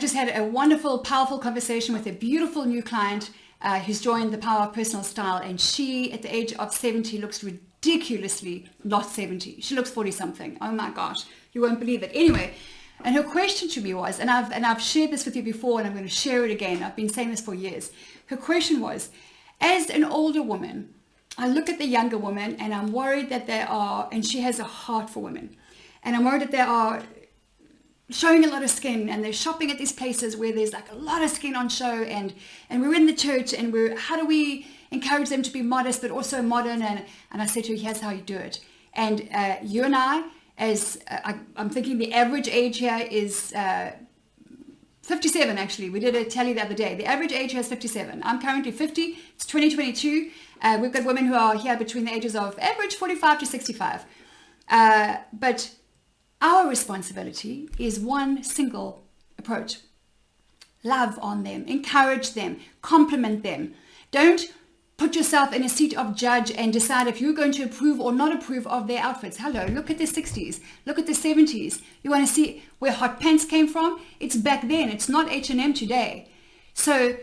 just had a wonderful, powerful conversation with a beautiful new client who's joined the Power of Personal Style. And she, at the age of 70, looks ridiculously not 70. She looks 40 something. Oh my gosh, you won't believe it. Anyway, and her question to me was, and I've shared this with you before, and I'm going to share it again. I've been saying this for years. Her question was, as an older woman, I look at the younger woman and I'm worried that they are, and she has a heart for women, and I'm worried that they are showing a lot of skin, and they're shopping at these places where there's like a lot of skin on show, and we're in the church, and how do we encourage them to be modest but also modern? And I said to her, here's how you do it. And you and I, I'm thinking the average age here is 57. Actually, we did a tally the other day. The average age here is 57. I'm currently 50. It's 2022. We've got women who are here between the ages of average 45 to 65. But our responsibility is one single approach. Love on them, encourage them, compliment them. Don't put yourself in a seat of judge and decide if you're going to approve or not approve of their outfits. Hello, look at the 60s, look at the 70s. You want to see where hot pants came from? It's back then, it's not H&M today. So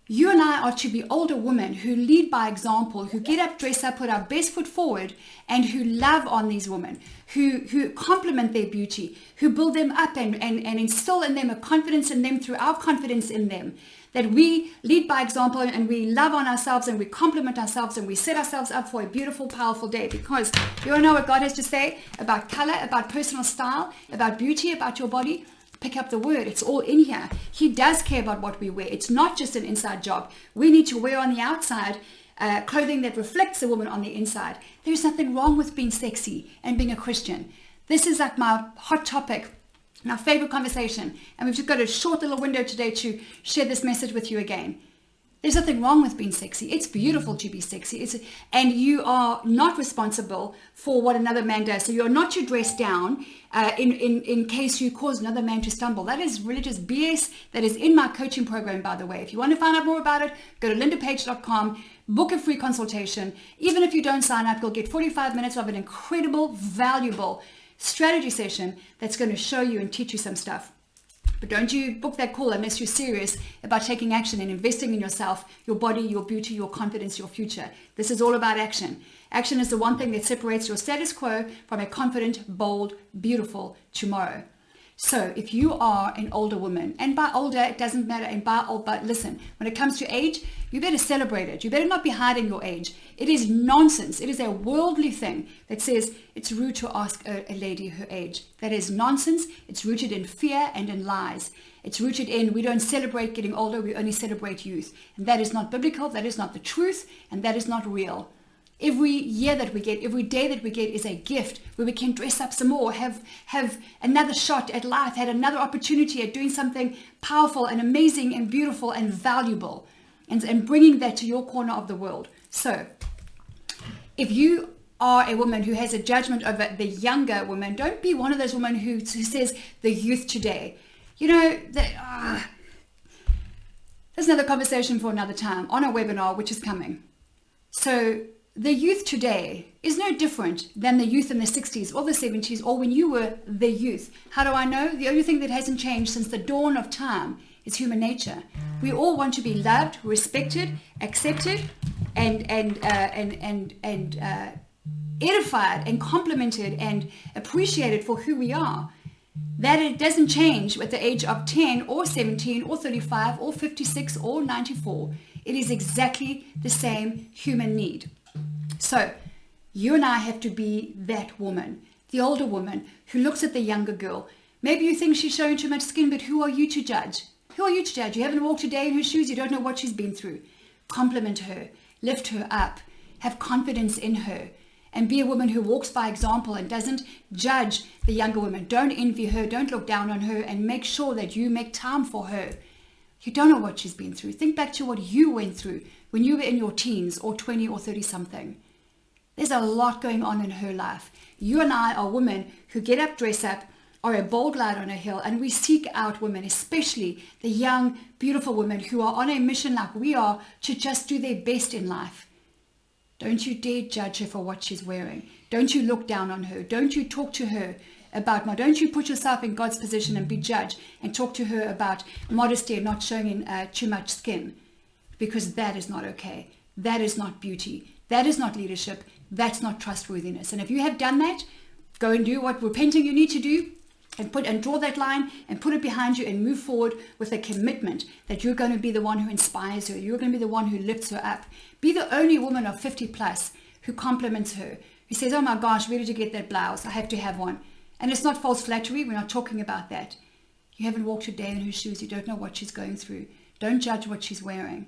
you and I are to be older women who lead by example, who get up, dress up, put our best foot forward, and who love on these women, who compliment their beauty, who build them up and instill in them a confidence in them through our confidence in them. That we lead by example, and we love on ourselves, and we compliment ourselves, and we set ourselves up for a beautiful, powerful day. Because you all know what God has to say about color, about personal style, about beauty, about your body. Pick up the word. It's all in here. He does care about what we wear. It's not just an inside job. We need to wear on the outside clothing that reflects the woman on the inside. There's nothing wrong with being sexy and being a Christian. This is like my hot topic, my favorite conversation. And we've just got a short little window today to share this message with you again. There's nothing wrong with being sexy. It's beautiful to be sexy. And you are not responsible for what another man does. So you're not to dress down in case you cause another man to stumble. That is religious BS. That is in my coaching program, by the way. If you want to find out more about it, go to lindapage.com, book a free consultation. Even if you don't sign up, you'll get 45 minutes of an incredible, valuable strategy session that's going to show you and teach you some stuff. But don't you book that call unless you're serious about taking action and investing in yourself, your body, your beauty, your confidence, your future. This is all about action. Action is the one thing that separates your status quo from a confident, bold, beautiful tomorrow. So if you are an older woman, and by older, it doesn't matter, and by old, but listen, when it comes to age, you better celebrate it. You better not be hiding your age. It is nonsense. It is a worldly thing that says it's rude to ask a lady her age. That is nonsense. It's rooted in fear and in lies. It's rooted in we don't celebrate getting older, we only celebrate youth. And that is not biblical, that is not the truth, and that is not real. Every year that we get, every day that we get is a gift where we can dress up some more, have another shot at life, had another opportunity at doing something powerful and amazing and beautiful and valuable, and bringing that to your corner of the world. So if you are a woman who has a judgment over the younger woman, don't be one of those women who says the youth today. You know, there's another conversation for another time on a webinar, which is coming. So the youth today is no different than the youth in the 60s or the 70s or when you were the youth. How do I know? The only thing that hasn't changed since the dawn of time is human nature. We all want to be loved, respected, accepted, and edified and complimented and appreciated for who we are. That it doesn't change at the age of 10 or 17 or 35 or 56 or 94. It is exactly the same human need. So you and I have to be that woman, the older woman who looks at the younger girl. Maybe you think she's showing too much skin, but who are you to judge? Who are you to judge? You haven't walked a day in her shoes. You don't know what she's been through. Compliment her, lift her up, have confidence in her, and be a woman who walks by example and doesn't judge the younger woman. Don't envy her. Don't look down on her, and make sure that you make time for her. You don't know what she's been through. Think back to what you went through when you were in your teens or 20 or 30 something. There's a lot going on in her life. You and I are women who get up, dress up, are a bold light on a hill, and we seek out women, especially the young, beautiful women who are on a mission like we are to just do their best in life. Don't you dare judge her for what she's wearing. Don't you look down on her. Don't you talk to her about, don't you put yourself in God's position and be judged, and talk to her about modesty and not showing in too much skin, because that is not okay. That is not beauty. That is not leadership. That's not trustworthiness. And if you have done that, go and do what repenting you need to do, and draw that line and put it behind you and move forward with a commitment that you're going to be the one who inspires her. You're going to be the one who lifts her up. Be the only woman of 50 plus who compliments her, who says, oh my gosh, where did you get that blouse? I have to have one. And it's not false flattery. We're not talking about that. You haven't walked a day in her shoes. You don't know what she's going through. Don't judge what she's wearing.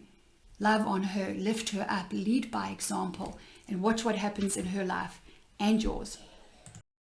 Love on her, lift her up, lead by example, and watch what happens in her life and yours.